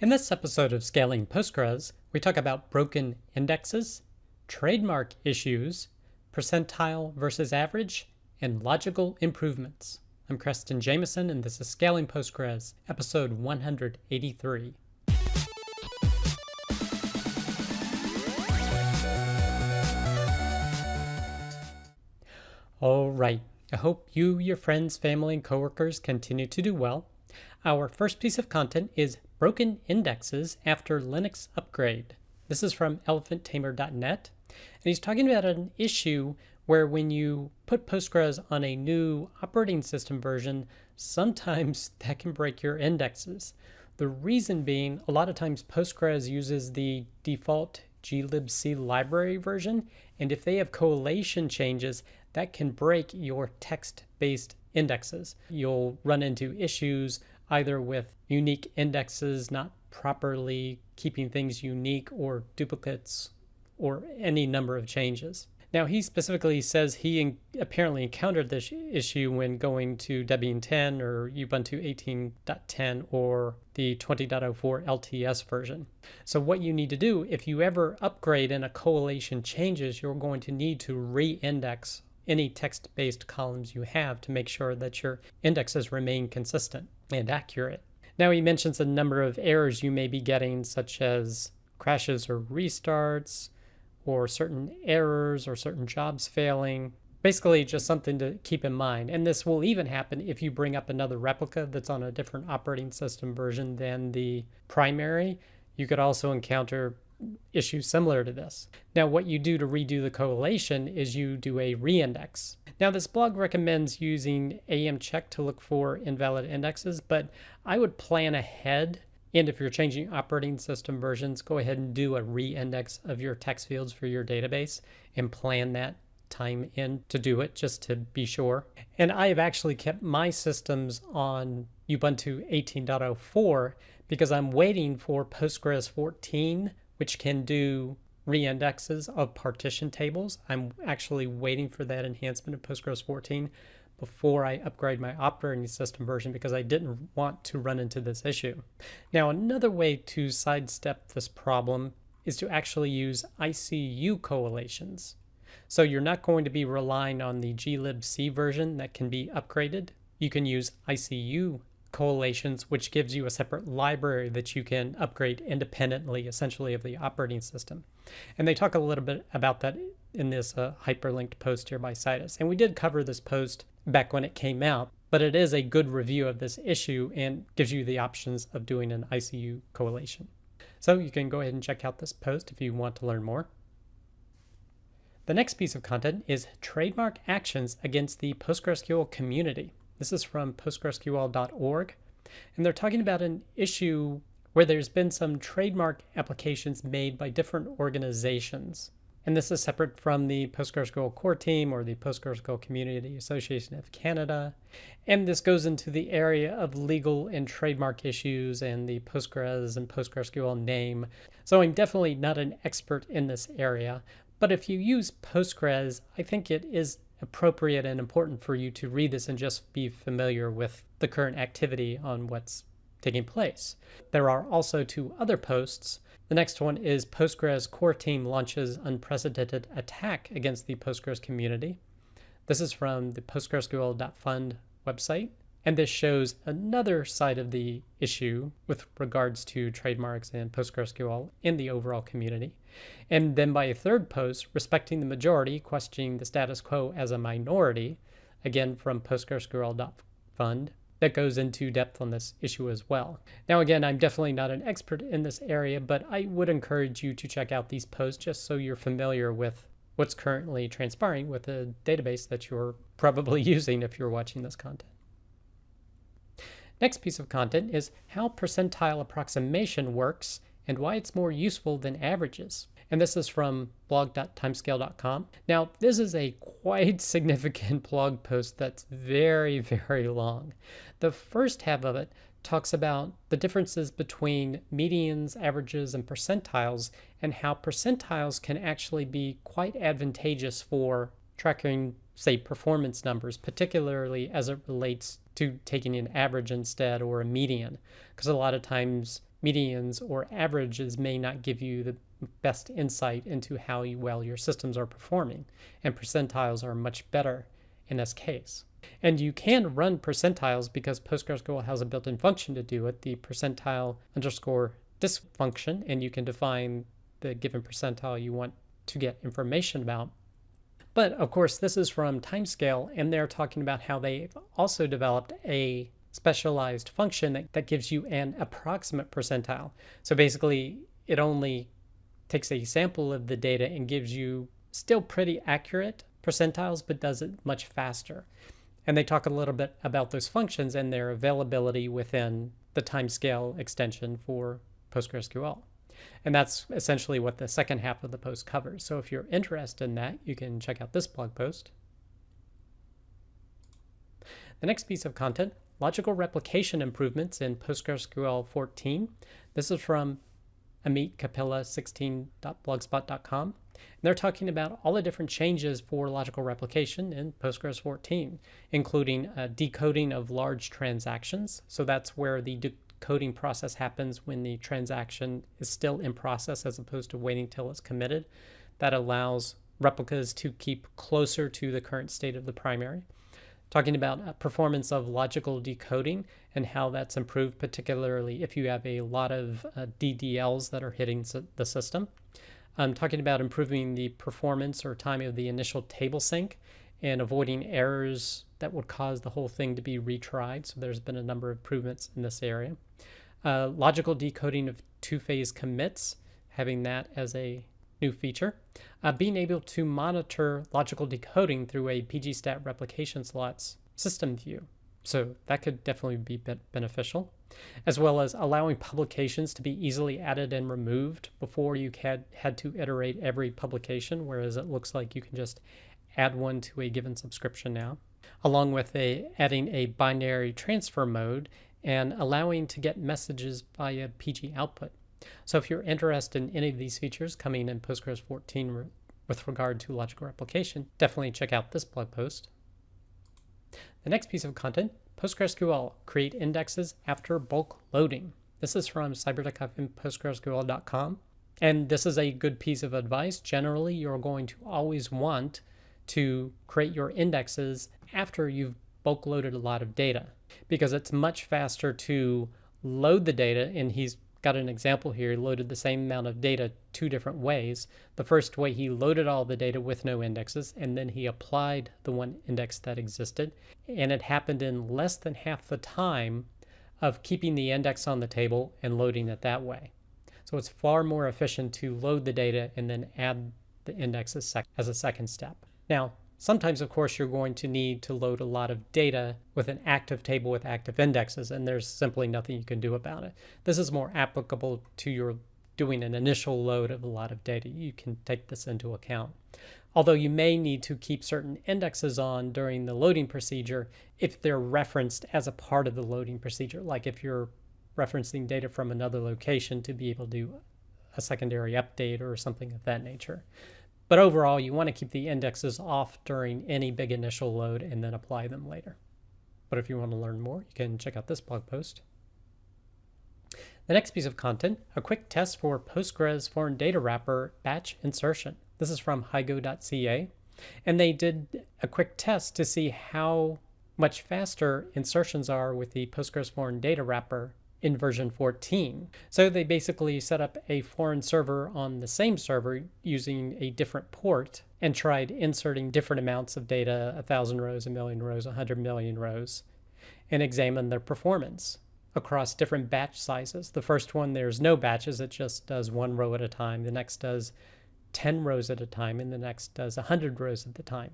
In this episode of Scaling Postgres, we talk about broken indexes, trademark issues, percentile versus average, and logical improvements. I'm Preston Jameson, and this is Scaling Postgres, episode 183. All right, I hope you, your friends, family, and coworkers continue to do well. Our first piece of content is broken indexes after Linux upgrade. This is from elephanttamer.net, and he's talking about an issue where when you put Postgres on a new operating system version, sometimes that can break your indexes. The reason being, a lot of times Postgres uses the default glibc library version, and if they have collation changes, that can break your text-based indexes. You'll run into issues either with unique indexes not properly keeping things unique, or duplicates, or any number of changes. Now, he specifically says he apparently encountered this issue when going to Debian 10 or Ubuntu 18.10 or the 20.04 LTS version. So what you need to do, if you ever upgrade and a collation changes, you're going to need to re-index any text-based columns you have to make sure that your indexes remain consistent and accurate. Now, he mentions a number of errors you may be getting, such as crashes or restarts, or certain errors or certain jobs failing. Basically, just something to keep in mind. And this will even happen if you bring up another replica that's on a different operating system version than the primary. You could also encounter issues similar to this. Now, what you do to redo the collation is you do a reindex. Now, this blog recommends using AMCheck to look for invalid indexes, but I would plan ahead. And if you're changing operating system versions, go ahead and do a reindex of your text fields for your database and plan that time in to do it, just to be sure. And I have actually kept my systems on Ubuntu 18.04 because I'm waiting for Postgres 14, which can do reindexes of partition tables. I'm actually waiting for that enhancement of Postgres 14 before I upgrade my operating system version because I didn't want to run into this issue. Now, another way to sidestep this problem is to actually use ICU collations. So you're not going to be relying on the glibc version that can be upgraded. You can use ICU collations, which gives you a separate library that you can upgrade independently, essentially, of the operating system. And they talk a little bit about that in this hyperlinked post here by Citus. And we did cover this post back when it came out, but it is a good review of this issue and gives you the options of doing an ICU collation. So you can go ahead and check out this post if you want to learn more. The next piece of content is trademark actions against the PostgreSQL community. This is from postgresql.org, and they're talking about an issue where there's been some trademark applications made by different organizations. And this is separate from the PostgreSQL Core Team or the PostgreSQL Community Association of Canada. And this goes into the area of legal and trademark issues and the Postgres and PostgreSQL name. So I'm definitely not an expert in this area, but if you use Postgres, I think it is appropriate and important for you to read this and just be familiar with the current activity on what's taking place. There are also two other posts. The next one is Postgres Core Team launches unprecedented attack against the Postgres community. This is from the postgresql.fund website. And this shows another side of the issue with regards to trademarks and PostgreSQL in the overall community. And then by a third post, respecting the majority, questioning the status quo as a minority, again from postgresql.fund, that goes into depth on this issue as well. Now, again, I'm definitely not an expert in this area, but I would encourage you to check out these posts just so you're familiar with what's currently transpiring with the database that you're probably using if you're watching this content. Next piece of content is how percentile approximation works and why it's more useful than averages. And this is from blog.timescale.com. Now, this is a quite significant blog post that's very, very long. The first half of it talks about the differences between medians, averages, and percentiles, and how percentiles can actually be quite advantageous for tracking, say, performance numbers, particularly as it relates to taking an average instead or a median, because a lot of times medians or averages may not give you the best insight into how well your systems are performing, and percentiles are much better in this case. And you can run percentiles because PostgreSQL has a built-in function to do it, the percentile underscore disk function, and you can define the given percentile you want to get information about. But of course, this is from Timescale, and they're talking about how they've also developed a specialized function that gives you an approximate percentile. So basically, it only takes a sample of the data and gives you still pretty accurate percentiles, but does it much faster. And they talk a little bit about those functions and their availability within the Timescale extension for PostgreSQL. And that's essentially what the second half of the post covers. So if you're interested in that, you can check out this blog post. The next piece of content, logical replication improvements in PostgreSQL 14. This is from amitcapella16.blogspot.com. And they're talking about all the different changes for logical replication in Postgres 14, including decoding of large transactions. So that's where the decoding process happens when the transaction is still in process as opposed to waiting till it's committed. That allows replicas to keep closer to the current state of the primary. Talking about performance of logical decoding and how that's improved, particularly if you have a lot of DDLs that are hitting the system. I'm talking about improving the performance or time of the initial table sync and avoiding errors that would cause the whole thing to be retried. So there's been a number of improvements in this area. Logical decoding of two-phase commits, having that as a new feature. Being able to monitor logical decoding through a pgstat replication slots system view. So that could definitely be beneficial, as well as allowing publications to be easily added and removed. Before you had to iterate every publication, whereas it looks like you can just add one to a given subscription now, along with adding a binary transfer mode and allowing to get messages via PG output. So if you're interested in any of these features coming in Postgres 14 with regard to logical replication, definitely check out this blog post. The next piece of content, PostgreSQL, create indexes after bulk loading. This is from cybertech-postgresql.com. And this is a good piece of advice. Generally, you're going to always want to create your indexes after you've bulk loaded a lot of data, because it's much faster to load the data. And he's got an example here. He loaded the same amount of data two different ways. The first way, he loaded all the data with no indexes, and then he applied the one index that existed. And it happened in less than half the time of keeping the index on the table and loading it that way. So it's far more efficient to load the data and then add the index as a second step. Now, sometimes, of course, you're going to need to load a lot of data with an active table with active indexes, and there's simply nothing you can do about it. This is more applicable to your doing an initial load of a lot of data. You can take this into account. Although you may need to keep certain indexes on during the loading procedure if they're referenced as a part of the loading procedure, like if you're referencing data from another location to be able to do a secondary update or something of that nature. But overall, you want to keep the indexes off during any big initial load and then apply them later. But if you want to learn more, you can check out this blog post. The next piece of content, a quick test for Postgres foreign data wrapper batch insertion. This is from hygo.ca, and they did a quick test to see how much faster insertions are with the Postgres foreign data wrapper in version 14. So they basically set up a foreign server on the same server using a different port and tried inserting different amounts of data, 1,000 rows, 1,000,000 rows, 100 million rows, and examined their performance across different batch sizes. The first one, there's no batches. It just does one row at a time. The next does 10 rows at a time, and the next does 100 rows at a time.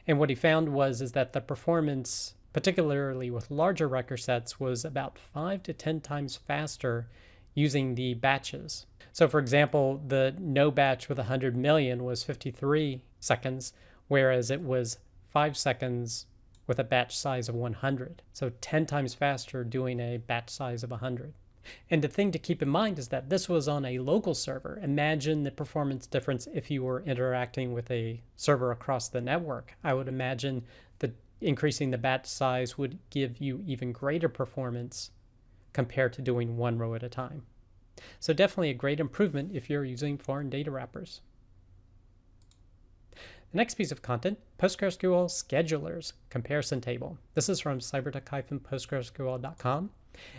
And what he found is that the performance, particularly with larger record sets, was about 5 to 10 times faster using the batches. So for example, the no batch with 100 million was 53 seconds, whereas it was 5 seconds with a batch size of 100. So 10 times faster doing a batch size of 100. And the thing to keep in mind is that this was on a local server. Imagine the performance difference if you were interacting with a server across the network. I would imagine that increasing the batch size would give you even greater performance compared to doing one row at a time. So definitely a great improvement if you're using foreign data wrappers. The next piece of content, PostgreSQL Schedulers Comparison Table. This is from cybertech-postgresql.com,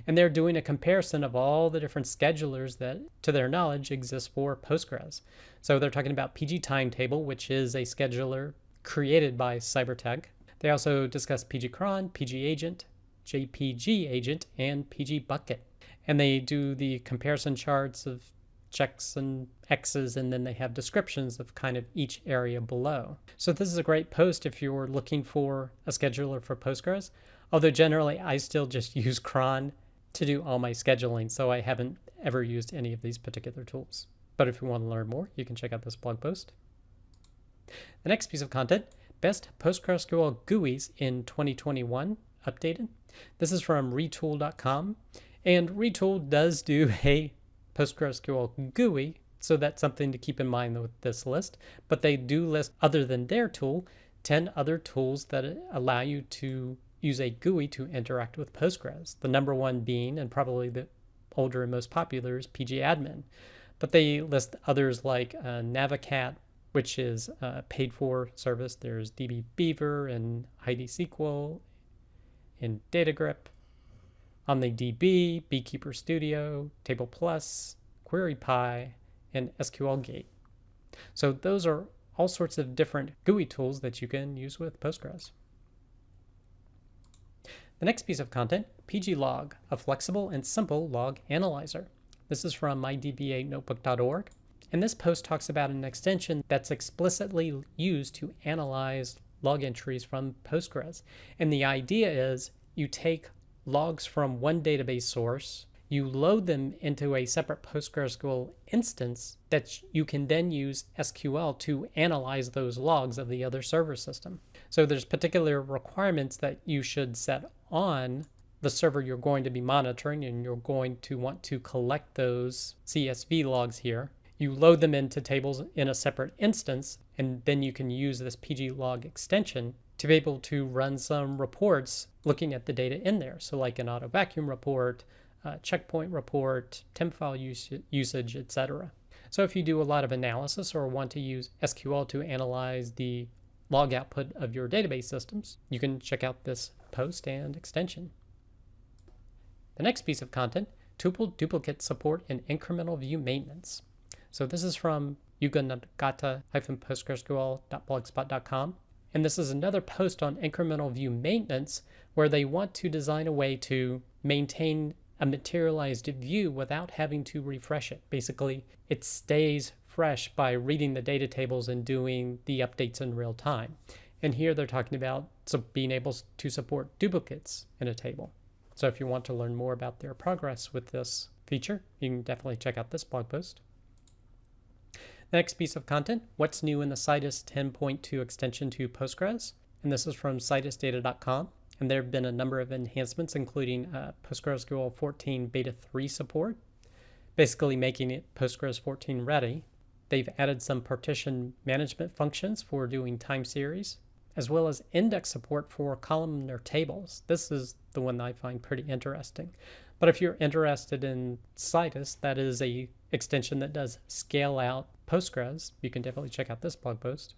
and they're doing a comparison of all the different schedulers that, to their knowledge, exist for Postgres. So they're talking about PG Timetable, which is a scheduler created by Cybertech. They also discuss PG Cron, PG Agent, JPG Agent, and PG Bucket. And they do the comparison charts of checks and X's, and then they have descriptions of kind of each area below. So this is a great post if you're looking for a scheduler for Postgres, although generally I still just use cron to do all my scheduling, so I haven't ever used any of these particular tools. But if you want to learn more, you can check out this blog post. The next piece of content, Best PostgreSQL GUIs in 2021 updated. This is from retool.com, and Retool does do a PostgreSQL GUI, so that's something to keep in mind with this list. But they do list, other than their tool, 10 other tools that allow you to use a GUI to interact with Postgres. The number one being, and probably the older and most popular, is pgadmin. But they list others like Navicat, which is a paid-for service. There's dbbeaver and IDSQL and DataGrip, OmniDB, Beekeeper Studio, Table Plus, QueryPy, and SQLGate. So those are all sorts of different GUI tools that you can use with Postgres. The next piece of content, pglog, a flexible and simple log analyzer. This is from mydba-notebook.org, and this post talks about an extension that's explicitly used to analyze log entries from Postgres. And the idea is you take logs from one database source, you load them into a separate PostgreSQL instance that you can then use SQL to analyze those logs of the other server system. So there's particular requirements that you should set on the server you're going to be monitoring, and you're going to want to collect those CSV logs here. You load them into tables in a separate instance, and then you can use this pglog extension to be able to run some reports looking at the data in there. So like an auto vacuum report, checkpoint report, temp file usage, etc. So if you do a lot of analysis or want to use SQL to analyze the log output of your database systems, you can check out this post and extension. The next piece of content, tuple duplicate support and incremental view maintenance. So this is from yuganagata-postgresql.blogspot.com. And this is another post on incremental view maintenance, where they want to design a way to maintain a materialized view without having to refresh it. Basically, it stays fresh by reading the data tables and doing the updates in real time. And here they're talking about being able to support duplicates in a table. So if you want to learn more about their progress with this feature, you can definitely check out this blog post. The next piece of content, what's new in the Citus 10.2 extension to Postgres? And this is from citusdata.com. And there have been a number of enhancements, including PostgreSQL 14 Beta 3 support, basically making it Postgres 14 ready. They've added some partition management functions for doing time series, as well as index support for columnar tables. This is the one that I find pretty interesting. But if you're interested in Citus, that is a extension that does scale out Postgres. You can definitely check out this blog post.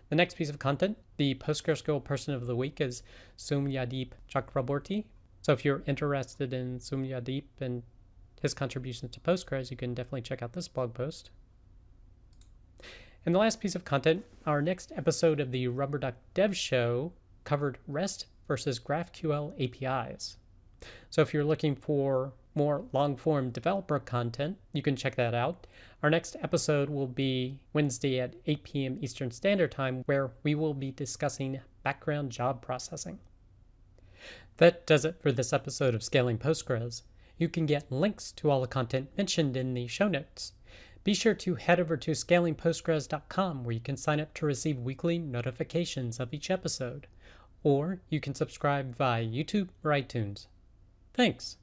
The next piece of content, the PostgreSQL Person of the Week, is Soumyadeep Chakraborty. So if you're interested in Soumyadeep and his contributions to Postgres, you can definitely check out this blog post. And the last piece of content, our next episode of the Rubber Duck Dev Show covered REST versus GraphQL APIs. So if you're looking for more long-form developer content, you can check that out. Our next episode will be Wednesday at 8 p.m. Eastern Standard Time, where we will be discussing background job processing. That does it for this episode of Scaling Postgres. You can get links to all the content mentioned in the show notes. Be sure to head over to scalingpostgres.com, where you can sign up to receive weekly notifications of each episode, or you can subscribe via YouTube or iTunes. Thanks.